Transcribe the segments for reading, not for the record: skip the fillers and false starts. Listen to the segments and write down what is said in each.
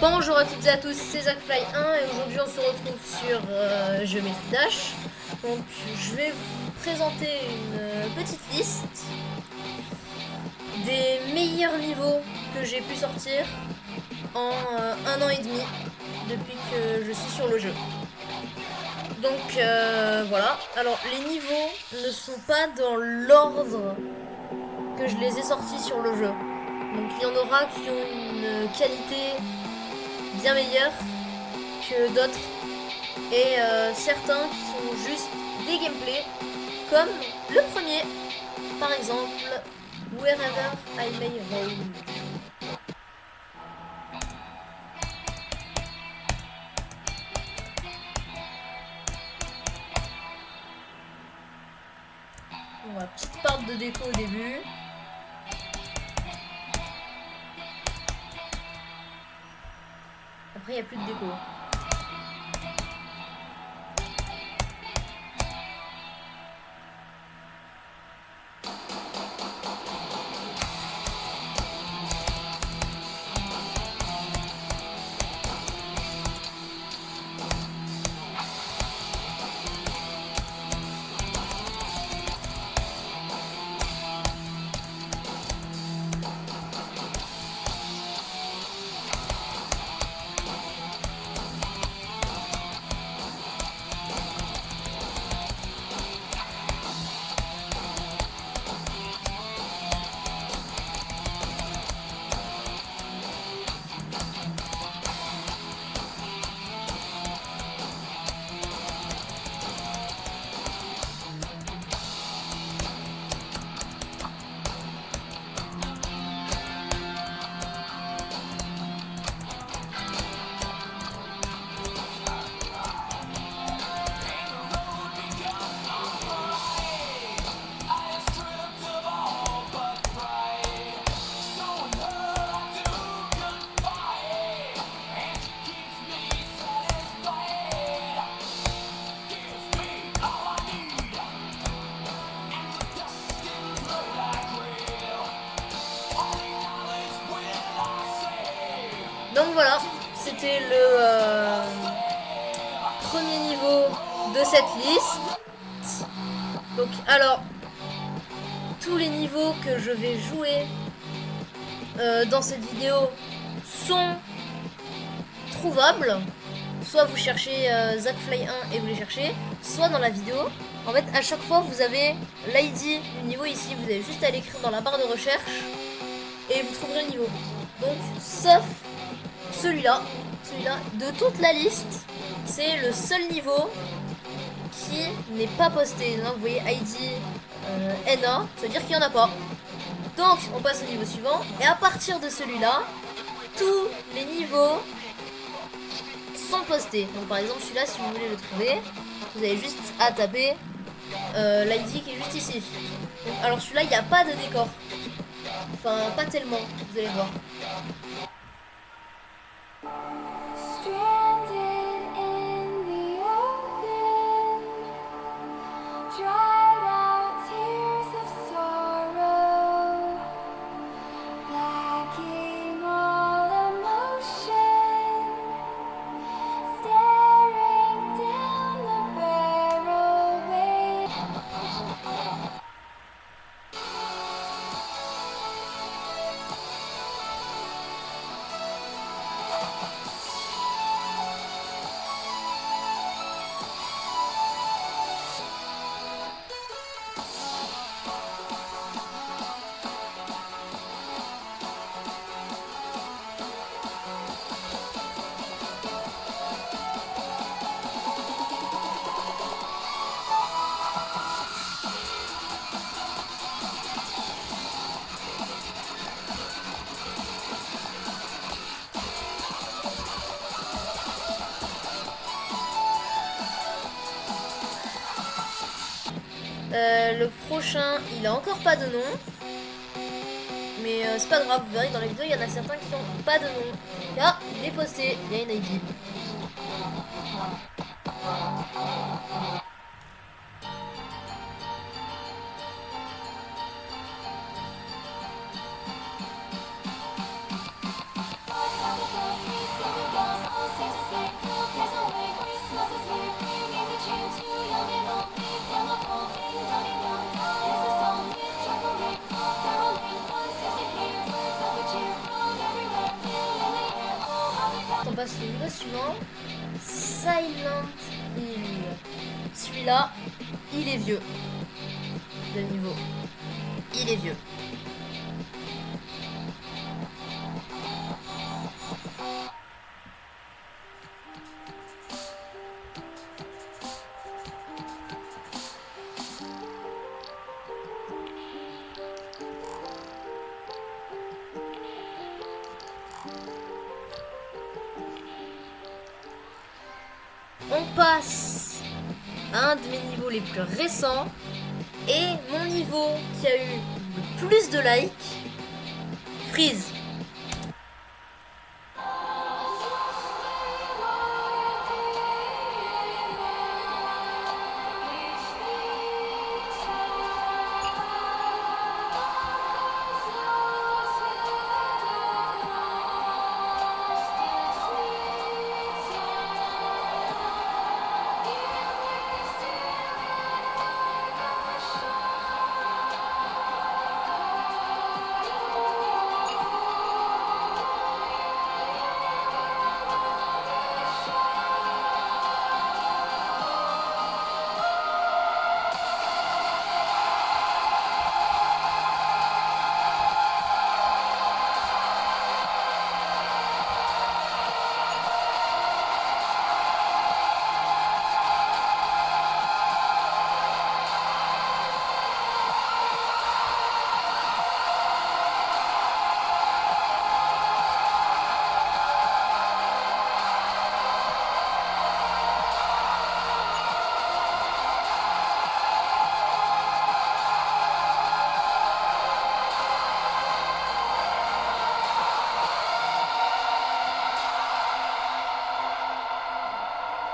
Bonjour à toutes et à tous, c'est ZachFly1 et aujourd'hui on se retrouve sur Geometry Dash. Donc je vais vous présenter une petite liste des meilleurs niveaux que j'ai pu sortir en 1 an et demi depuis que je suis sur le jeu. Donc voilà, alors les niveaux ne sont pas dans l'ordre que je les ai sortis sur le jeu. Donc il y en aura qui ont une qualité bien meilleure que d'autres et certains qui sont juste des gameplays comme le premier par exemple Wherever I May Roam. Voilà, petite part de déco au début. Après il n'y a plus de déco. Donc voilà, c'était le premier niveau de cette liste. Donc alors, tous les niveaux que je vais jouer dans cette vidéo sont trouvables. Soit vous cherchez ZachFly1 et vous les cherchez, soit dans la vidéo. En fait, à chaque fois, vous avez l'ID du niveau ici. Vous avez juste à l'écrire dans la barre de recherche et vous trouverez le niveau. Donc, sauf celui-là, de toute la liste, c'est le seul niveau qui n'est pas posté. Là, vous voyez ID NA, ça veut dire qu'il n'y en a pas. Donc, on passe au niveau suivant. Et à partir de celui-là, tous les niveaux sont postés. Donc, par exemple, celui-là, si vous voulez le trouver, vous avez juste à taper l'ID qui est juste ici. Donc, alors, celui-là, il n'y a pas de décor. Enfin, pas tellement, vous allez voir. Le prochain, il a encore pas de nom. Mais c'est pas grave, vous verrez dans la vidéo, il y en a certains qui n'ont pas de nom. Là, il est posté, il y a une ID. on passe au niveau suivant. Silent Hill. Celui-là, il est vieux. De niveau. Il est vieux. On passe à un de mes niveaux les plus récents et mon niveau qui a eu le plus de likes, Freeze.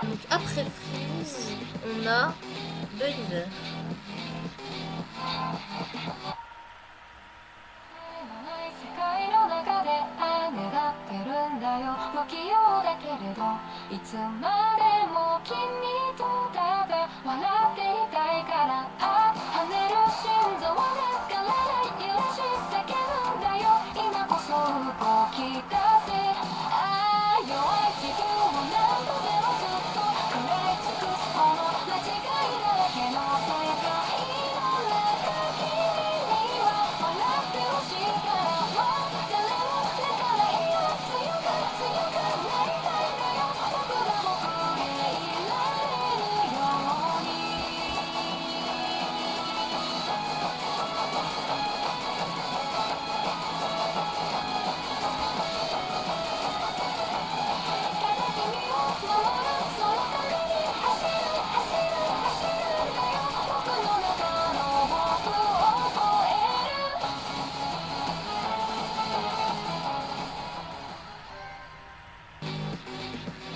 Donc après Freeze, on a Believer.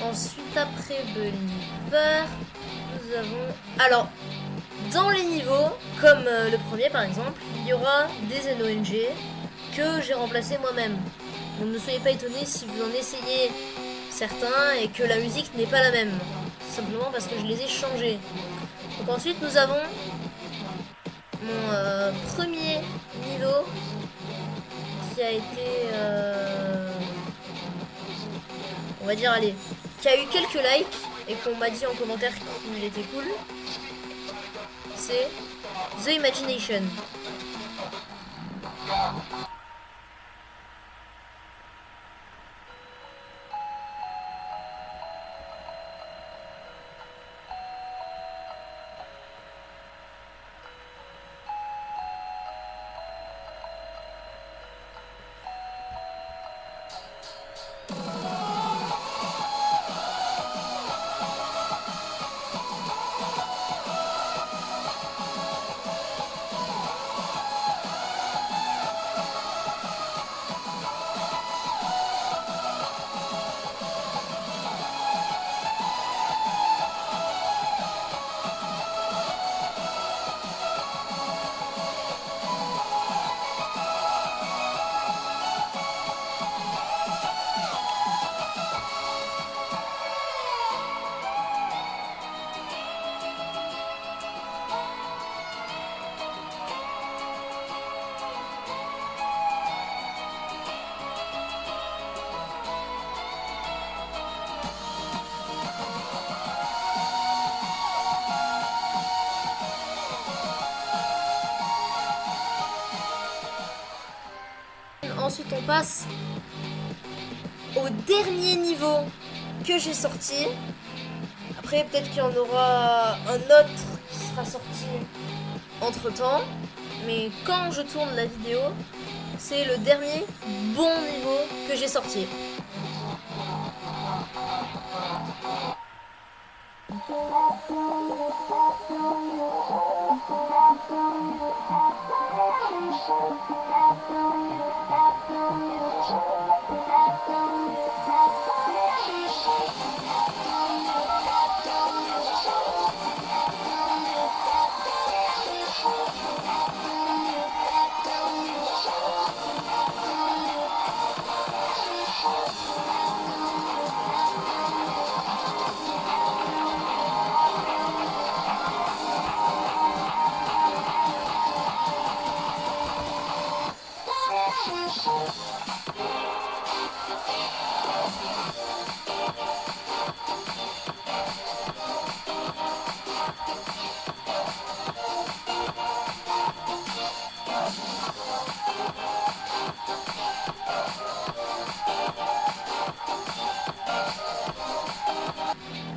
'Ensuite, après Believer, nous avons... Alors, dans les niveaux, comme le premier par exemple, il y aura des NONG que j'ai remplacés moi-même. Donc ne soyez pas étonnés si vous en essayez certains et que la musique n'est pas la même. Simplement parce que je les ai changés. Donc ensuite, nous avons mon premier niveau qui a été... on va dire, allez, qui a eu quelques likes et qu'on m'a dit en commentaire qu'il était cool, c'est The Imagination. passe au dernier niveau que j'ai sorti. Après, peut-être qu'il y en aura un autre qui sera sorti entre temps. Mais quand je tourne la vidéo, c'est le dernier bon niveau que j'ai sorti.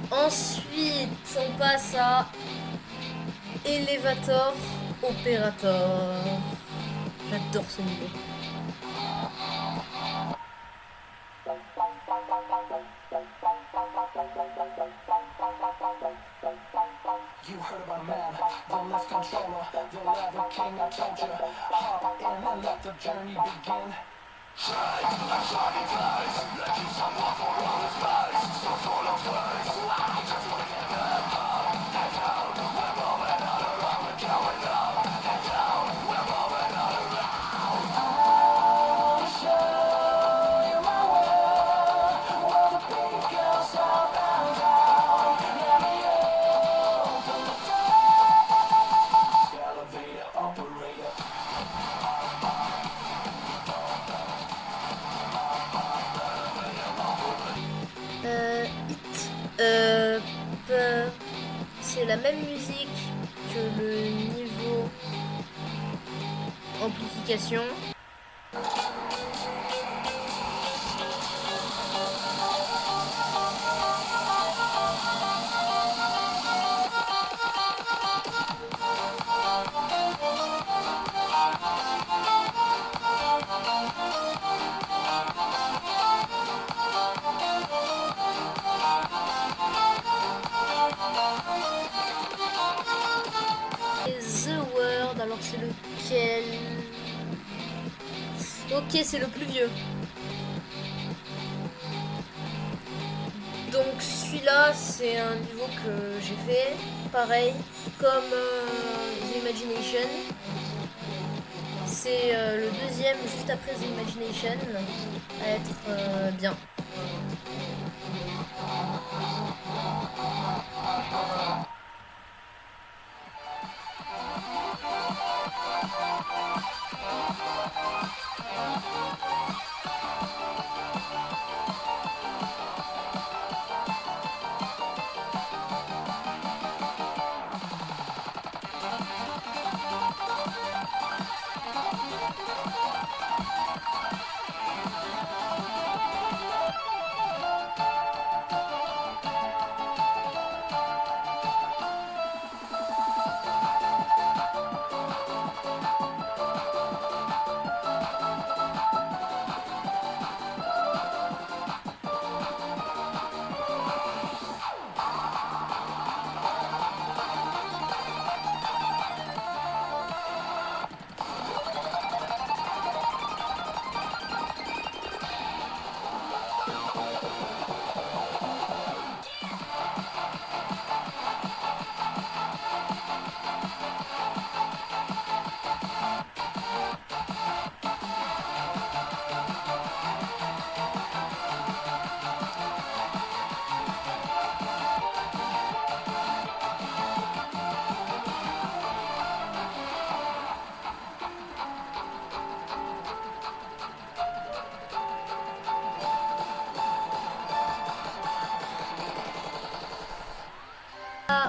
Ensuite, on passe à Elevator Operator. J'adore ce niveau. You heard about man, the left controller, the lever king, I told you. Hop in and let the journey begin. C'est la même musique que le niveau amplification. Alors c'est lequel? Ok, c'est le plus vieux. Donc celui-là, c'est un niveau que j'ai fait. Pareil, comme The Imagination. C'est le deuxième, juste après The Imagination, à être bien.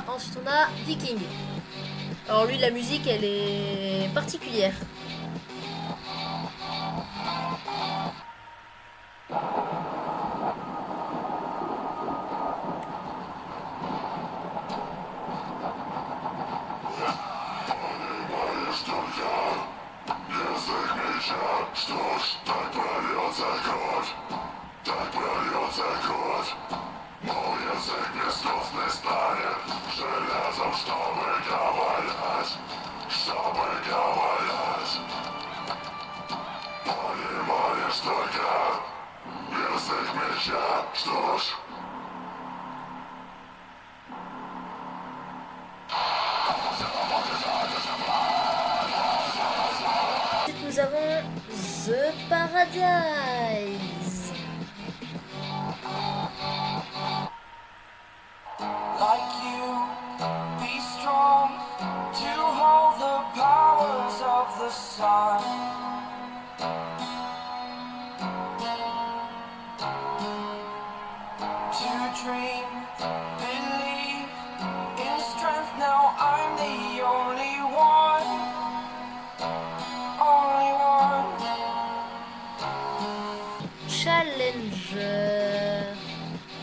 Ensuite on a Viking. Alors lui la musique elle est particulière. Ensuite, nous avons The Paradise. Like you, be strong to hold the powers of the sun. To dream, believe in strength. Now I'm the only one, only one. Challenger.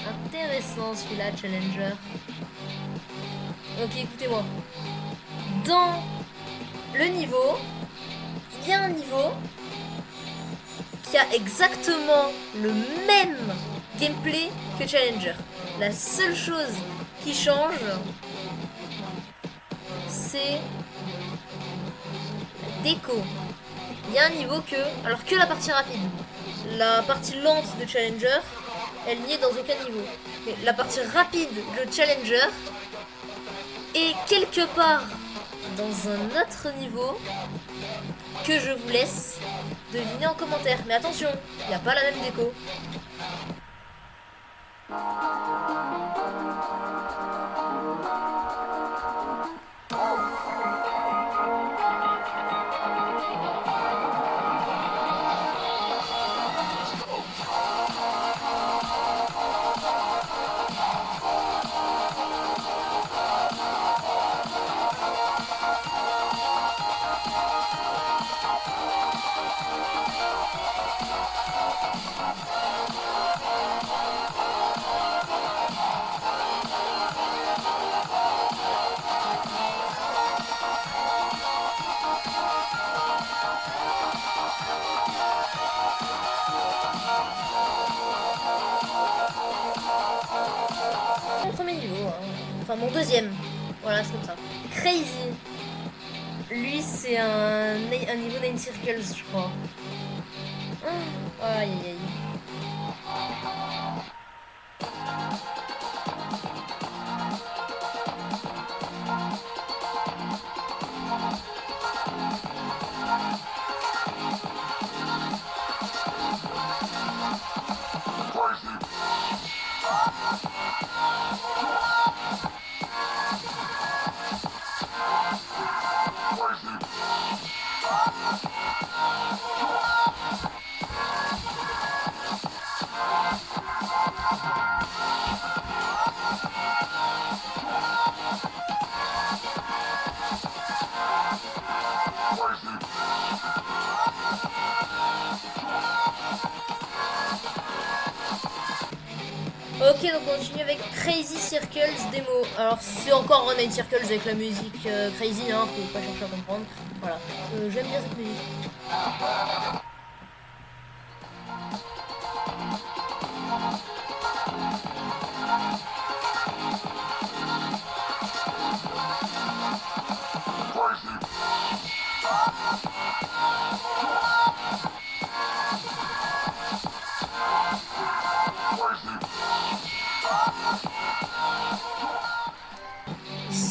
Intéressant celui-là, Challenger. Ok, écoutez-moi. Dans le niveau, il y a un niveau qui a exactement le même gameplay que Challenger. La seule chose qui change, c'est la déco. Il y a un niveau que, alors que la partie rapide, la partie lente de Challenger, elle n'y est dans aucun niveau. Mais la partie rapide de Challenger est quelque part dans un autre niveau que je vous laisse deviner en commentaire. Mais attention, il n'y a pas la même déco. Mon premier niveau, hein. Enfin mon deuxième. Voilà, c'est comme ça. Crazy. Lui, c'est un niveau Nine Circles, je crois. Aïe aïe aïe. Ok, donc on continue avec Crazy Circles démo. Alors c'est encore Nine Circles avec la musique Crazy, hein, faut pas chercher à comprendre. Voilà, j'aime bien cette musique.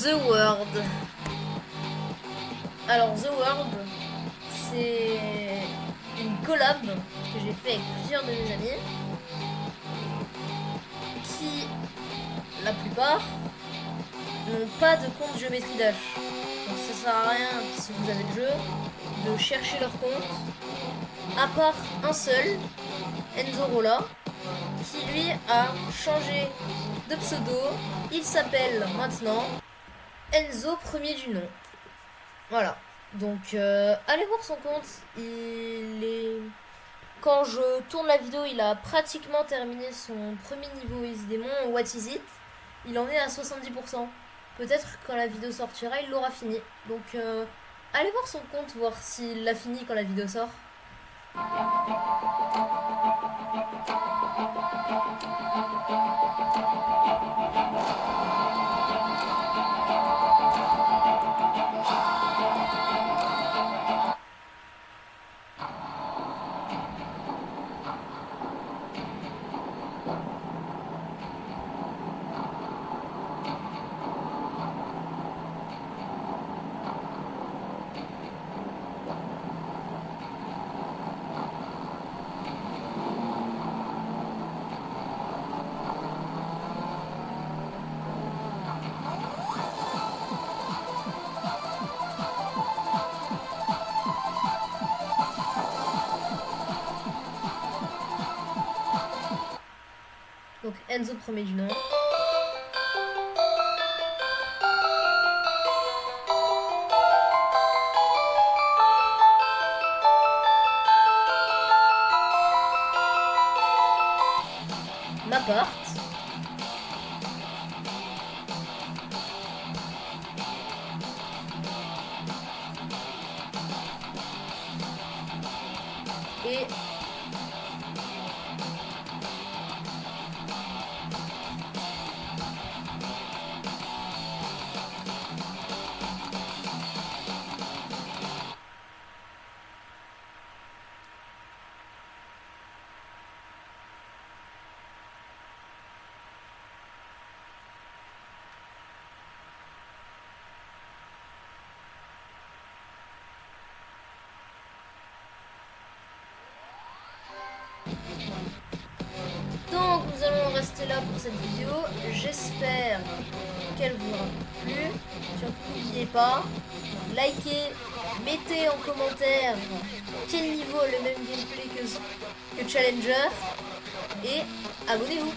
The World. Alors The World, c'est une collab que j'ai fait avec plusieurs de mes amis qui, la plupart, n'ont pas de compte Géométrie Dash. Donc ça sert à rien, si vous avez le jeu, de chercher leur compte, à part un seul, Enzo Rolla, qui lui a changé de pseudo. Il s'appelle maintenant Enzo premier du nom. Voilà. Donc allez voir son compte. Il est... Quand je tourne la vidéo, il a pratiquement terminé son premier niveau Easy Demon, What Is It. Il en est à 70%. Peut-être quand la vidéo sortira, il l'aura fini. Donc allez voir son compte, voir s'il l'a fini quand la vidéo sort. Donc Enzo premier du nom. M'apporte. Et donc nous allons rester là pour cette vidéo. J'espère qu'elle vous aura plu. Surtout n'oubliez pas, likez, mettez en commentaire quel niveau a le même gameplay que Challenger et abonnez-vous.